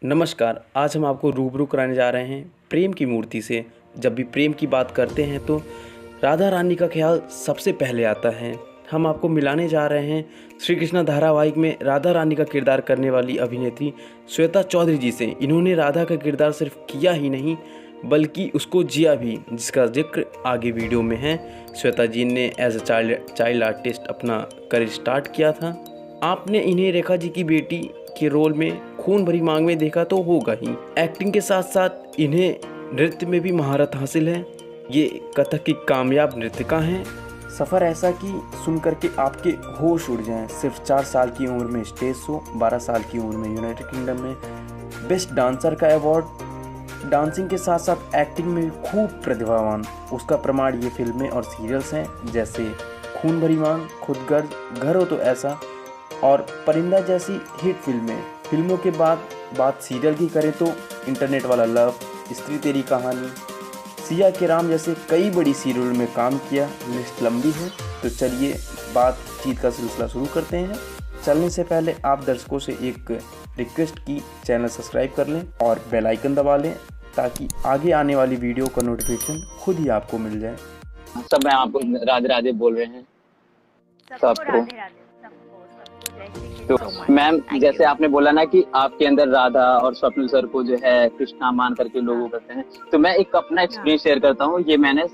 नमस्कार। आज हम आपको रूबरू कराने जा रहे हैं प्रेम की मूर्ति से। जब भी प्रेम की बात करते हैं तो राधा रानी का ख्याल सबसे पहले आता है। हम आपको मिलाने जा रहे हैं श्री कृष्णा धारावाहिक में राधा रानी का किरदार करने वाली अभिनेत्री श्वेता चौधरी जी से। इन्होंने राधा का किरदार सिर्फ किया ही नहीं बल्कि उसको जिया भी, जिसका जिक्र आगे वीडियो में है। श्वेता जी ने एज अ चाइल्ड आर्टिस्ट अपना करियर स्टार्ट किया था। आपने इन्हें रेखा जी की बेटी के रोल में खून भरी मांग में देखा तो होगा ही। एक्टिंग के साथ साथ इन्हें नृत्य में भी महारत हासिल है। ये कथक की कामयाब नृत्यिका हैं। सफ़र ऐसा कि सुनकर के आपके होश उड़ जाएं। सिर्फ 4 साल की उम्र में स्टेज शो, 12 साल की उम्र में यूनाइटेड किंगडम में बेस्ट डांसर का अवार्ड। डांसिंग के साथ साथ एक्टिंग में खूब प्रतिभावान। उसका प्रमाण ये फिल्में और सीरियल्स हैं जैसे खून भरी मांग, खुद गर्ज, घर हो तो ऐसा और परिंदा जैसी हिट फिल्मों के बाद बात सीरियल की करें तो इंटरनेट वाला लव, स्त्री तेरी कहानी, सिया के राम जैसे कई बड़ी सीरियल में काम किया। लिस्ट लंबी है तो चलिए बातचीत का सिलसिला शुरू करते हैं। चलने से पहले आप दर्शकों से एक रिक्वेस्ट की, चैनल सब्सक्राइब कर लें और बेल आइकन दबा लें ताकि आगे आने वाली वीडियो का नोटिफिकेशन खुद ही आपको मिल जाए। सब मैं आपको राधे राधे बोल रहे हैं सबको। तो मैम, जैसे आपने बोला ना कि आपके अंदर राधा और स्वप्निल सर को जो है कृष्णा मान करके लोगों करते हैं, तो मैं एक अपना एक्सपीरियंस शेयर करता हूँ। ये मैंने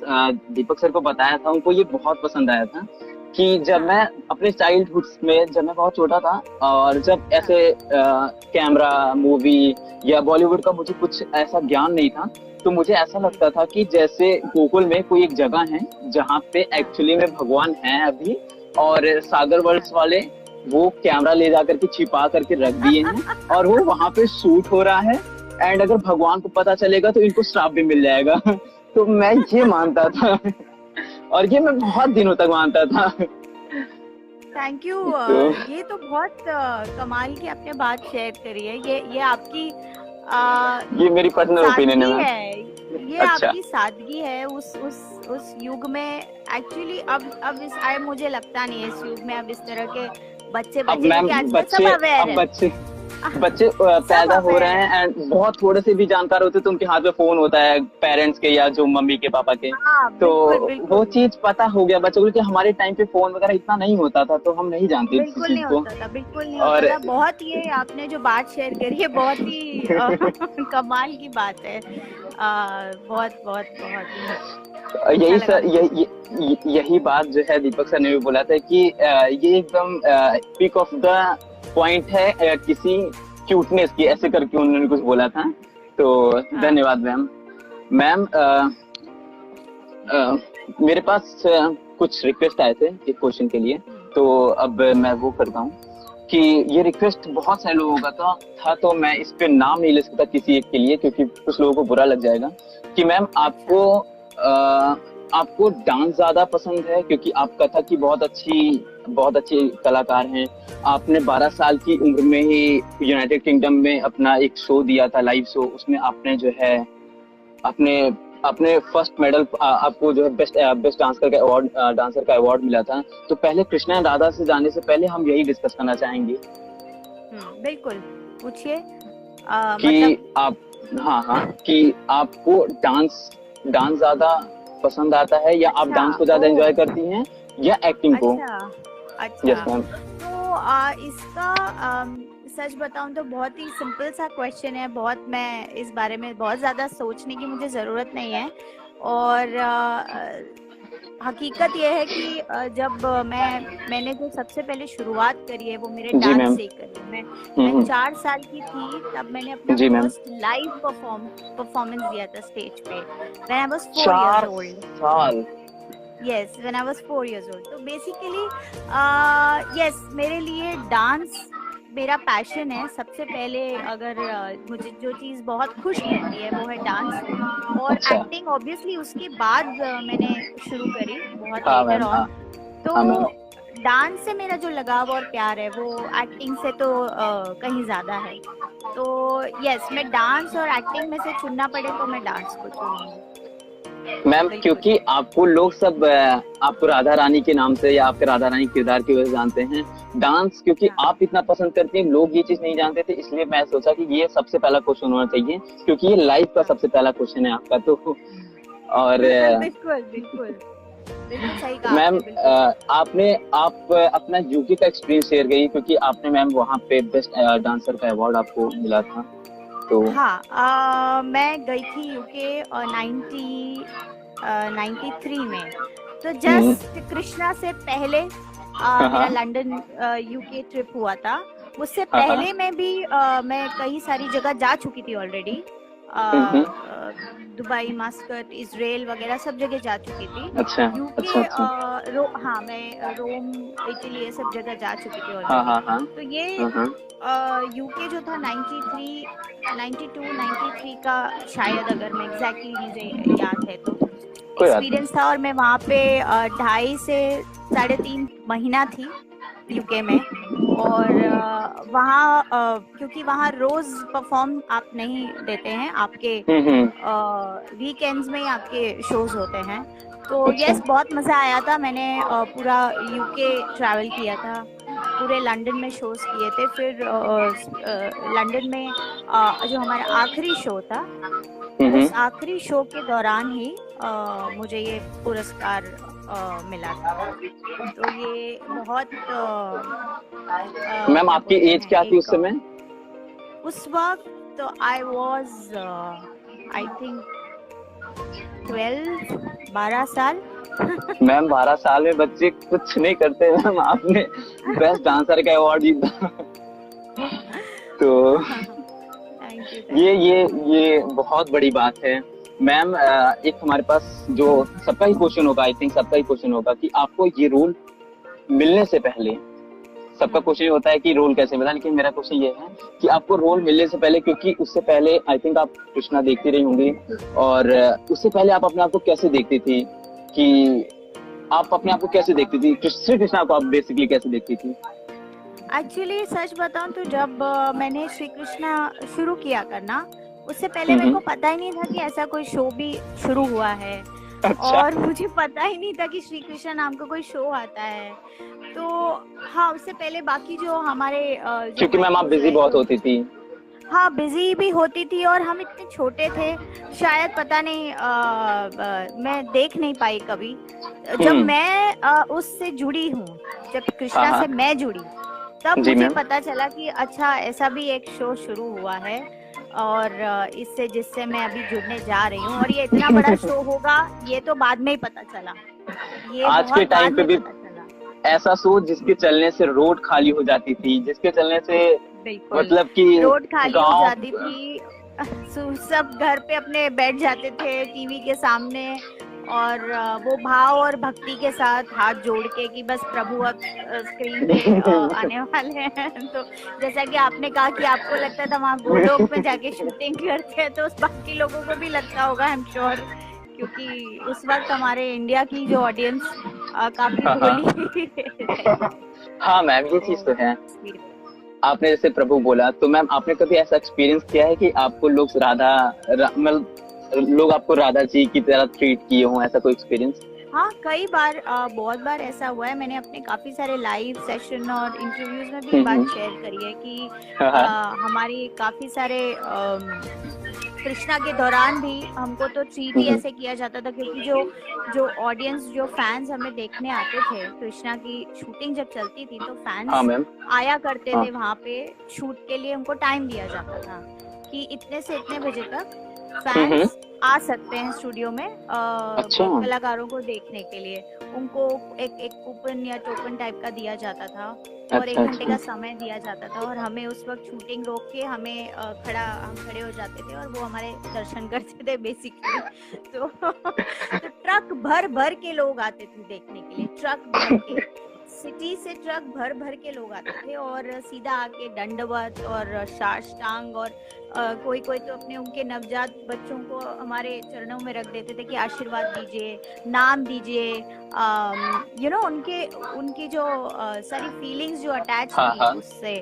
दीपक सर को बताया था, उनको ये बहुत पसंद आया था कि जब मैं अपने चाइल्डहुड में, जब मैं बहुत छोटा था और जब ऐसे कैमरा, मूवी या बॉलीवुड का मुझे कुछ ऐसा ज्ञान नहीं था, तो मुझे ऐसा लगता था कि जैसे गोकुल में कोई एक जगह है जहाँ पे एक्चुअली में भगवान है अभी, और सागर वर्ल्ड्स वाले वो कैमरा ले जाकर के छिपा करके रख दिए हैं और वो वहां पे शूट हो रहा है। एंड अगर भगवान को पता चलेगा तो इनको श्राप भी मिल जाएगा। तो मैं ये मानता था और ये मैं बहुत दिनों तक मानता था। Thank you. ये तो बहुत कमाल की आपने बात शेयर करी है। ये आपकी ये मेरी पर्सनल ओपिनियन है। ये अच्छा। आपकी सादगी है उस युग में। एक्चुअली अब मुझे लगता नहीं है इस युग में अब इस तरह के बच्चे बच्चे पैदा हो रहे हैं एंड बहुत थोड़े से भी जानकार होते तो उनके हाथ में फोन होता है, पेरेंट्स के या जो मम्मी के पापा के। तो बिल्कुल। वो चीज पता हो गया बच्चों को कि हमारे टाइम पे फोन वगैरह इतना नहीं होता था, तो हम नहीं जानते इस चीज को। बिल्कुल नहीं होता था। बहुत ये आपने जो बात शेयर करी है बहुत ही कमाल की बात है। बहुत बहुत बहुत यही सर, यही बात जो है दीपक सर ने भी बोला था कि ये एकदम पीक ऑफ द पॉइंट है किसी क्यूटनेस की, ऐसे करके उन्होंने कुछ बोला था। तो धन्यवाद मैम। मेरे पास कुछ रिक्वेस्ट आए थे एक क्वेश्चन के लिए, तो अब मैं वो करता हूँ कि ये रिक्वेस्ट बहुत सारे लोगों का था, तो मैं इस पे नाम नहीं ले सकता किसी एक के लिए क्योंकि कुछ लोगों को बुरा लग जाएगा। कि मैम आपको डांस ज्यादा पसंद है क्योंकि आप कथक की बहुत अच्छी कलाकार हैं। आपने 12 साल की उम्र में ही यूनाइटेड किंगडम में अपना एक शो दिया था, लाइव शो। उसमें आपने जो है अपने फर्स्ट मेडल, आपको जो है बेस्ट डांसर का अवार्ड मिला था। तो पहले कृष्णा एंड राधा से जाने से पहले हम यही डिस्कस करना चाहेंगे। बिल्कुल, पूछिए। कि आप कि आपको डांस ज्यादा पसंद आता है या आप डांस को ज्यादा एंजॉय करती हैं या एक्टिंग को? अच्छा। Yes ma'am. तो इसका सच बताऊं तो बहुत ही सिंपल सा क्वेश्चन है। मैं इस बारे में बहुत ज्यादा सोचने की मुझे जरूरत नहीं है। और हकीकत यह है कि जब मैंने जो सबसे पहले शुरुआत करी है वो मेरे डांस से करी। मैं 4 साल की थी तब मैंने अपना फर्स्ट लाइव परफॉर्मेंस दिया था स्टेज पे। When I was 4 years old. Yes, when I was 4 years old. तो बेसिकली यस, मेरे लिए डांस मेरा पैशन है। सबसे पहले अगर मुझे जो चीज़ बहुत खुश करती है वो है डांस और एक्टिंग। ऑब्वियसली उसके बाद मैंने शुरू करी बहुत लेटर ऑन। तो डांस से मेरा जो लगाव और प्यार है वो एक्टिंग से तो कहीं ज़्यादा है। तो यस, मैं डांस और एक्टिंग में से चुनना पड़े तो मैं डांस को चुनूंगी। मैम क्योंकि आपको लोग सब आपको राधा रानी के नाम से या आपके राधा रानी किरदार की वजह से जानते हैं। डांस क्योंकि आप इतना पसंद करते हैं, लोग ये चीज नहीं जानते थे, इसलिए मैं सोचा कि ये सबसे पहला क्वेश्चन होना चाहिए, क्योंकि ये लाइफ का सबसे पहला क्वेश्चन है आपका। तो और बिल्कुल बिल्कुल बिल्कुल सही कहा मैम आप अपना यूके का एक्सपीरियंस शेयर करिए, क्योंकि आपने मैम वहाँ पे बेस्ट डांसर का अवार्ड आपको मिला था। तो हाँ, मैं गई थी यूके 93 में। तो जस्ट कृष्णा से पहले मेरा लंदन यूके ट्रिप हुआ था। उससे पहले में भी मैं कई सारी जगह जा चुकी थी ऑलरेडी। दुबई, मास्कट, इजराइल वगैरह सब जगह जा चुकी थी। अच्छा, यूके हाँ, मैं रोम, इटली, ये सब जगह जा चुकी थी ऑलरेडी। तो ये यूके जो था 92-93 का शायद, अगर मैं एग्जैक्टली मुझे याद है तो एक्सपीरियंस था। और मैं वहाँ पे 2.5 से 3.5 महीना थी यूके में। और वहाँ क्योंकि वहाँ रोज परफॉर्म आप नहीं देते हैं, आपके वीकेंड्स में ही आपके शोज होते हैं। तो यस, बहुत मजा आया था। मैंने पूरा यूके ट्रैवल किया था, पूरे लंदन में शोज किए थे। फिर लंदन में जो हमारा आखिरी शो था, उस आखिरी शो के दौरान ही मुझे ये पुरस्कार मिला था। तो ये बहुत मैम आपकी एज क्या थी उस समय? उस वक्त तो आई वॉज आई थिंक 12 साल। मैम 12 साल में बच्चे कुछ नहीं करते मैम, आपने बेस्ट डांसर का अवार्ड जीता। तो ये बहुत बड़ी बात है मैम। एक हमारे पास जो सबका ही क्वेश्चन होगा, आई थिंक सबका ही क्वेश्चन होगा कि आपको ये रोल मिलने से पहले, सबका क्वेश्चन होता है कि रोल कैसे मिला, लेकिन मेरा क्वेश्चन ये है कि आपको रोल मिलने से पहले, क्योंकि उससे पहले आई थिंक आप कृष्णा देखती रही होंगी, और उससे पहले आप अपने आप को कैसे देखती थी, कि आप अपने आप को कैसे देखती थी, श्री कृष्णा को आप बेसिकली कैसे देखती थी? एक्चुअली सच बताऊं तो जब मैंने श्री कृष्णा शुरू किया करना, उससे पहले मेरे को पता ही नहीं था कि ऐसा कोई शो भी शुरू हुआ है। अच्छा। और मुझे पता ही नहीं था कि श्री कृष्णा नाम का कोई शो आता है। तो हाँ, उससे पहले बाकी जो हमारे क्योंकि मैम आप बिजी बहुत होती थी। हाँ, बिजी भी होती थी, और हम इतने छोटे थे, शायद पता नहीं मैं देख नहीं पाई कभी। जब मैं उससे जुड़ी हूँ, जब कृष्णा से मैं जुड़ी, तब मुझे पता चला कि अच्छा ऐसा भी एक शो शुरू हुआ है, और इससे जिससे मैं अभी जुड़ने जा रही हूँ। और ये इतना बड़ा शो होगा, ये तो बाद में ही पता चला। ये आज के टाइम पे भी ऐसा शो जिसके चलने से रोड खाली हो जाती थी, जिसके चलने से मतलब कि रोड खाली हो जाती थी, सब घर पे अपने बैठ जाते थे टीवी के सामने, और वो भाव और भक्ति के साथ हाथ जोड़ के कि बस प्रभु अब स्क्रीन पे आने वाले हैं। तो जैसा कि आपने कहा कि आपको लगता था वहाँ गोलोक में जाके शूटिंग करते हैं, तो उस बाकी लोगों को भी लगता होगा, आई एम श्योर, क्योंकि उस वक्त हमारे इंडिया की जो ऑडियंस काफी भोली। हाँ मैम, ये चीज तो है। आपने जैसे प्रभु बोला, तो मैम आपने कभी ऐसा एक्सपीरियंस किया है कि आपको लोग लोग आपको राधा जी की तरह ट्रीट किए हों, ऐसा कोई एक्सपीरियंस? हाँ, कई बार, बहुत बार ऐसा हुआ है। मैंने अपने काफी सारे लाइव सेशन और इंटरव्यूज में भी बात शेयर करी है कि हमारी काफी सारे कृष्णा के दौरान भी हमको तो ट्रीट ही ऐसे किया जाता था, क्योंकि जो ऑडियंस, जो फैंस हमें देखने आते थे, कृष्णा की शूटिंग जब चलती थी तो फैंस आया करते थे वहाँ पे शूट के लिए। हमको टाइम दिया जाता था कि इतने से इतने बजे तक फैंस आ सकते हैं स्टूडियो में कलाकारों को देखने के लिए। उनको एक कूपन या टोकन टाइप का दिया जाता था, और 1 घंटे का समय दिया जाता था, और हमें उस वक्त शूटिंग रोक के हमें हम खड़े हो जाते थे, और वो हमारे दर्शन करते थे बेसिकली। तो ट्रक भर के लोग आते थे देखने के लिए, ट्रक भर के, सिटी से ट्रक भर के लोग आते थे, और सीधा आके दंडवत और साष्टांग, और कोई तो अपने उनके नवजात बच्चों को हमारे चरणों में रख देते थे कि आशीर्वाद दीजिए, नाम दीजिए। उनकी जो सारी फीलिंग्स जो अटैच थी उससे,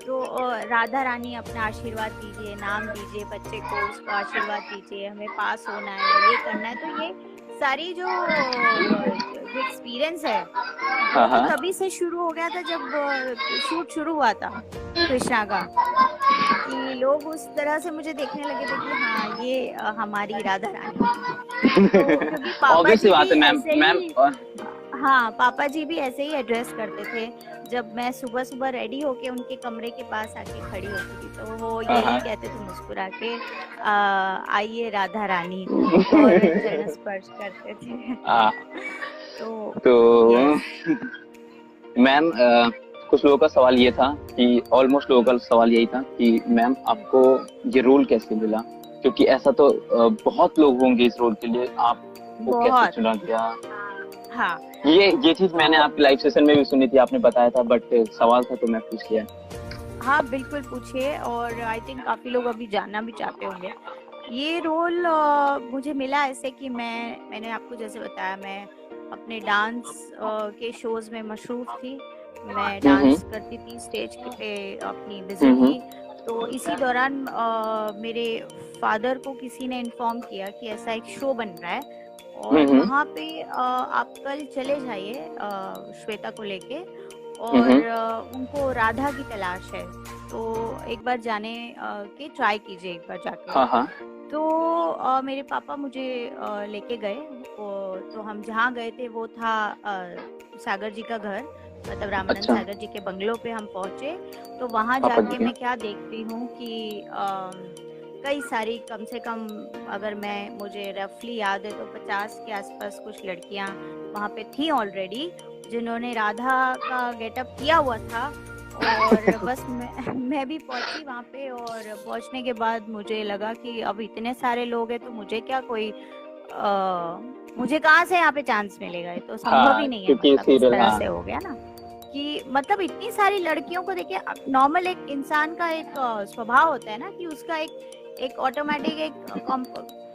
तो राधा रानी अपना आशीर्वाद दीजिए, नाम दीजिए बच्चे को, उसको आशीर्वाद दीजिए, हमें पास होना है, ये करना है। तो ये सारी जो एक्सपीरियंस है हाँ वो तो हाँ। तभी से शुरू हो गया था जब शूट शुरू हुआ था कृष्णा का, कि लोग उस तरह से मुझे देखने लगे थे कि हाँ ये हमारी राधा रानी है। तो क्योंकि पापा ऑब्वियस सी जी बात भी है मैम। ऐसे मैम ही, हाँ पापा जी भी ऐसे ही एड्रेस करते थे। जब मैं सुबह सुबह रेडी होके उनके कमरे के पास आके खड़ी होती थी तो वो हाँ यही हाँ। कहते थे मुस्कुरा के, आइए राधा रानी, और चरण स्पर्श करते थे। हाँ, तो तो यस। मैम कुछ लोगों का सवाल ये था कि ऑलमोस्ट लोगों का सवाल यही था कि मैम आपको ये रोल कैसे मिला, क्योंकि ऐसा तो बहुत लोग होंगे इस रोल के लिए, आपको कैसे बहुत। चुना गया? हाँ ये चीज तो मैंने आपके लाइव सेशन में भी सुनी थी, आपने बताया था, बट सवाल था तो मैं पूछ लिया। हाँ बिल्कुल पूछिए, और आई थिंक काफी लोग अभी जानना भी चाहते होंगे। ये रोल मुझे मिला ऐसे कि मैंने आपको जैसे बताया, मैं अपने डांस के शोज में मशरूफ थी। मैं डांस करती थी, स्टेज पे अपनी बिजी थी। तो इसी दौरान मेरे फादर को किसी ने इन्फॉर्म किया कि ऐसा एक शो बन रहा है और वहाँ पे आप कल चले जाइए श्वेता को लेके, और उनको राधा की तलाश है, तो एक बार जाने के ट्राई कीजिए, एक बार जाके। हाँ हाँ। तो मेरे पापा मुझे लेके गए। तो हम जहाँ गए थे वो था सागर जी का घर, मतलब रामानंद अच्छा। सागर जी के बंगलों पे हम पहुंचे। तो वहाँ पापा जी जाके के? मैं क्या देखती हूँ कि कई सारी, कम से कम अगर मुझे रफली याद है तो 50 के आसपास कुछ लड़कियां वहाँ पे थी ऑलरेडी, जिन्होंने राधा का गेटअप किया हुआ था। और बस मैं भी पहुंची वहाँ पे, और पहुंचने के बाद मुझे लगा कि अब इतने सारे लोग हैं तो मुझे क्या कोई मुझे कहाँ से यहाँ पे चांस मिलेगा, ये तो संभव ही नहीं है। क्योंकि मतलब इस सीरियल, तरह हाँ। से हो गया ना कि मतलब इतनी सारी लड़कियों को देखिए, नॉर्मल एक इंसान का एक स्वभाव होता है ना कि उसका एक ऑटोमेटिक एक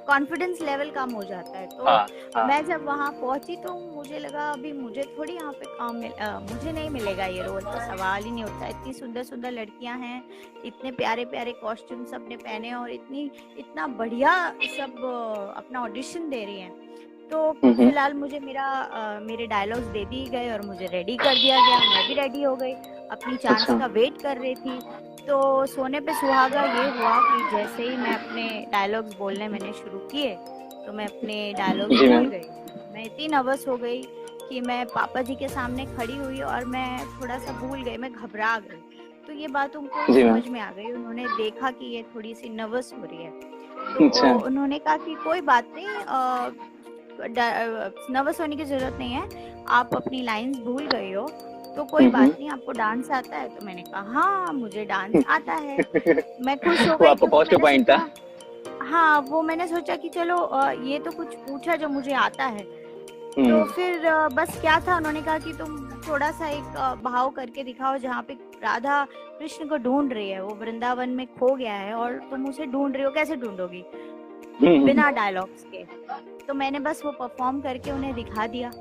कॉन्फिडेंस लेवल कम हो जाता है। तो हाँ। मैं जब वहाँ पहुंची तो मुझे लगा अभी मुझे थोड़ी यहाँ पे काम मुझे नहीं मिलेगा ये रोल, तो सवाल ही नहीं उठता। इतनी सुंदर सुंदर लड़कियां हैं, इतने प्यारे प्यारे कॉस्ट्यूम सबने पहने, और इतना बढ़िया सब अपना ऑडिशन दे रही हैं। तो फिलहाल मुझे मेरे डायलॉग्स दे दिए गए और मुझे रेडी कर दिया गया। मैं भी रेडी हो गई, अपनी चांस का वेट कर रही थी। तो सोने पे सुहागा ये हुआ कि जैसे ही मैं अपने डायलॉग्स बोलने मैंने शुरू किए तो मैं अपने डायलॉग्स भूल गई। मैं इतनी नर्वस हो गई कि मैं पापा जी के सामने खड़ी हुई और मैं थोड़ा सा भूल गई, मैं घबरा गई। तो ये बात उनको समझ में आ गई, उन्होंने देखा कि ये थोड़ी सी नर्वस हो रही है। तो उन्होंने कहा कि कोई बात नहीं, नर्वस होने की जरूरत नहीं है, आप अपनी लाइंस भूल गए हो तो कोई बात नहीं, आपको डांस आता है? तो मैंने कहा हाँ मुझे डांस आता है। मैं खुश हो गई क्योंकि मैंने सोचा, हाँ वो मैंने सोचा कि चलो ये तो कुछ पूछा जो मुझे आता है। तो फिर बस क्या था, उन्होंने कहा कि तुम थोड़ा सा एक भाव करके दिखाओ जहाँ पे राधा कृष्ण को ढूंढ रही है, वो वृंदावन में खो गया है और तुम उसे ढूंढ रही हो, कैसे ढूंढोगी बिना डायलॉग्स के। तो मैंने बस वो परफॉर्म करके उन्हें दिखा दिया,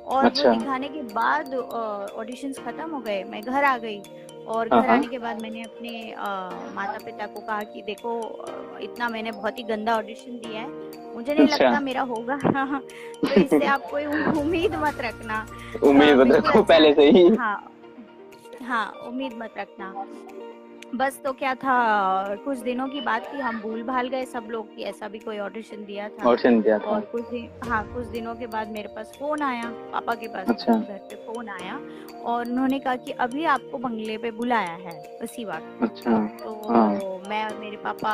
और वो दिखाने के बाद ऑडिशंस खत्म हो गए, मैं घर आ गई। और घर आने के बाद मैंने अपने माता पिता को कहा कि देखो इतना मैंने बहुत ही गंदा ऑडिशन दिया है, मुझे नहीं लगता मेरा होगा। तो इससे आप कोई उम्मीद मत रखना, उम्मीद मत रखो पहले से ही। हाँ उम्मीद मत रखना बस। तो क्या था, कुछ दिनों की बात थी, हम भूल भाल गए सब लोग कि ऐसा भी कोई ऑडिशन दिया था। और कुछ दिनों के बाद मेरे पास फोन आया, पापा के पास घर पे फोन आया, और उन्होंने कहा कि अभी आपको बंगले पे बुलाया है उसी वक्त। तो मैं और मेरे पापा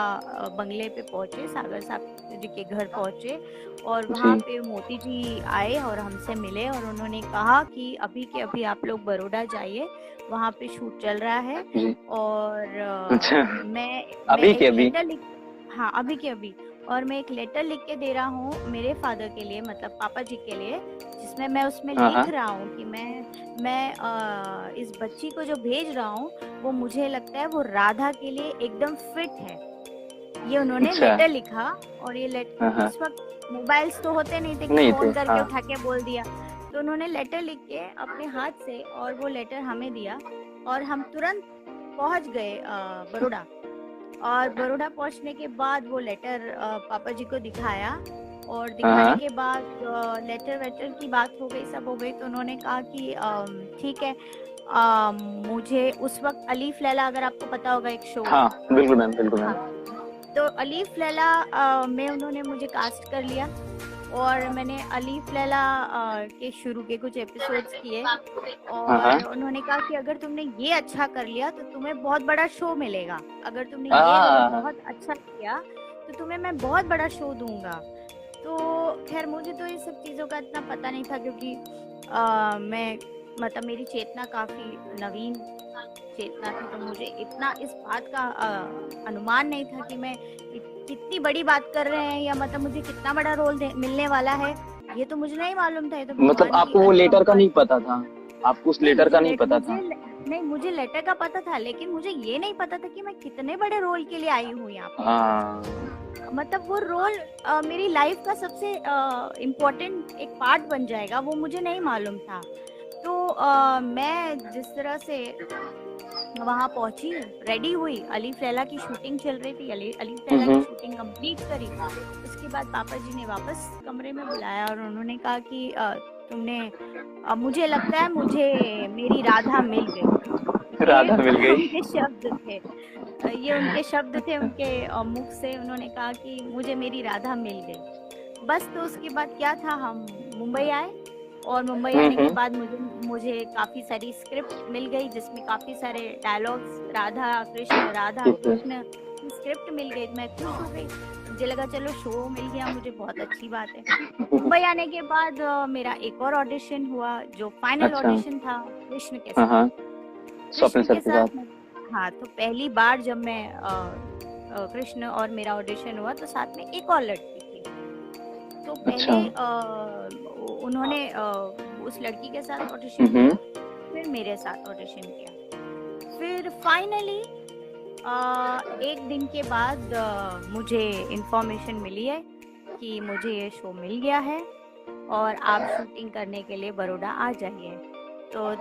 बंगले पे पहुंचे, सागर साहब जी के घर पहुंचे, और वहाँ पे मोती जी आए और हमसे मिले, और उन्होंने कहा कि अभी के अभी आप लोग बड़ौदा जाइए, वहाँ पे शूट चल रहा है। और मैं अभी के अभी, हाँ अभी के अभी, और मैं एक लेटर लिख के दे रहा हूँ मेरे फादर के लिए, मतलब पापा जी के लिए, जिसमें मैं उसमें लिख रहा हूँ कि मैं इस बच्ची को जो भेज रहा हूँ वो मुझे लगता है वो राधा के लिए एकदम फिट है। ये उन्होंने लेटर लिखा, और ये लेटर उस वक्त मोबाइल्स तो होते नहीं थे कि फोन करके उठा के बोल दिया। तो उन्होंने लेटर लिख के अपने हाथ से, और वो लेटर हमें दिया, और हम तुरंत पहुंच गए बड़ौदा। और बड़ौदा पहुंचने के बाद वो लेटर पापा जी को दिखाया, और दिखाने के बाद लेटर वेटर की बात हो गई, सब हो गई। तो उन्होंने कहा कि ठीक है, मुझे उस वक्त अलीफ लैला, अगर आपको पता होगा, एक शो। हाँ बिल्कुल मैम, बिल्कुल मैम। तो अलीफ लैला में उन्होंने मुझे कास्ट कर लिया और मैंने अलीफ लैला के शुरू के कुछ एपिसोड्स किए और उन्होंने कहा कि अगर तुमने ये अच्छा कर लिया तो तुम्हें बहुत बड़ा शो मिलेगा, अगर तुमने ये रोल बहुत अच्छा किया तो तुम्हें मैं बहुत बड़ा शो दूंगा। तो खैर मुझे तो ये सब चीज़ों का इतना पता नहीं था, क्योंकि मैं मतलब मेरी चेतना काफ़ी नवीन चेतना थी, तो मुझे इतना इस बात का अनुमान नहीं था कि मैं कितनी बड़ी बात कर रहे हैं, या मतलब मुझे कितना बड़ा रोल मिलने वाला है, ये तो मुझे नहीं मालूम था। ये तो मतलब आपको वो लेटर का नहीं पता था? आपको उस लेटर का नहीं पता था? नहीं, मुझे लेटर का पता था, लेकिन मुझे ये नहीं पता था कि मैं कितने बड़े रोल के लिए आई हूँ यहाँ पे। मतलब वो रोल मेरी लाइफ का सबसे इम्पोर्टेंट एक पार्ट बन जाएगा, वो मुझे नहीं मालूम था। तो मैं जिस तरह से वहाँ पहुंची, रेडी हुई, अलीफ लैला की शूटिंग चल रही थी, अलीफ लैला की शूटिंग कंप्लीट करी। उसके बाद पापा जी ने वापस कमरे में बुलाया और उन्होंने कहा कि तुमने मुझे लगता है मुझे मेरी राधा मिल गई। राधा मिल गई, उनके शब्द थे, ये उनके शब्द थे उनके मुख से। उन्होंने कहा कि मुझे मेरी राधा मिल गई। बस तो उसके बाद क्या था, हम मुंबई आए और मुंबई आने के बाद मुझे काफी सारी स्क्रिप्ट मिल गई, जिसमें काफी सारे डायलॉग्स राधा कृष्ण की स्क्रिप्ट मिल गई। मैं खुश हो गई, मुझे लगा चलो शो मिल गया मुझे, बहुत अच्छी बात है। मुंबई आने के बाद मेरा एक और ऑडिशन हुआ, जो फाइनल ऑडिशन था कृष्ण के साथ, स्वप्निल सर के साथ। हाँ, तो पहली बार जब मैं कृष्ण और मेरा ऑडिशन हुआ तो साथ में एक और लड़की थी। तो पहले उन्होंने उस लड़की के साथ ऑडिशन किया, फिर मेरे साथ ऑडिशन किया, फिर फाइनली एक दिन के बाद मुझे इन्फॉर्मेशन मिली है कि मुझे ये शो मिल गया है और आप शूटिंग करने के लिए बड़ौदा आ जाइए। तो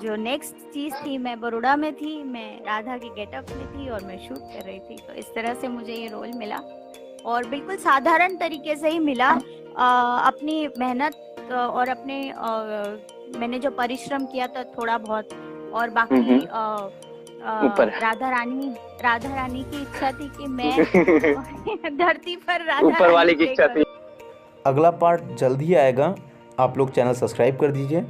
जो नेक्स्ट चीज़ थी, मैं बड़ौदा में थी, मैं राधा के गेटअप में थी और मैं शूट कर रही थी। तो इस तरह से मुझे ये रोल मिला और बिल्कुल साधारण तरीके से ही मिला। अपनी मेहनत और अपने मैंने जो परिश्रम किया था थोड़ा बहुत, और बाकी राधा रानी की इच्छा थी कि मैं धरती पर राधा ऊपर वाले की इच्छा थी। अगला पार्ट जल्द ही आएगा, आप लोग चैनल सब्सक्राइब कर दीजिए।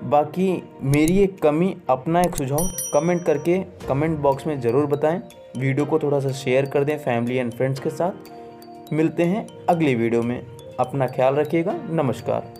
बाकी मेरी एक कमी, अपना एक सुझाव कमेंट करके कमेंट बॉक्स में ज़रूर बताएं। वीडियो को थोड़ा सा शेयर कर दें फैमिली एंड फ्रेंड्स के साथ। मिलते हैं अगली वीडियो में, अपना ख्याल रखिएगा। नमस्कार।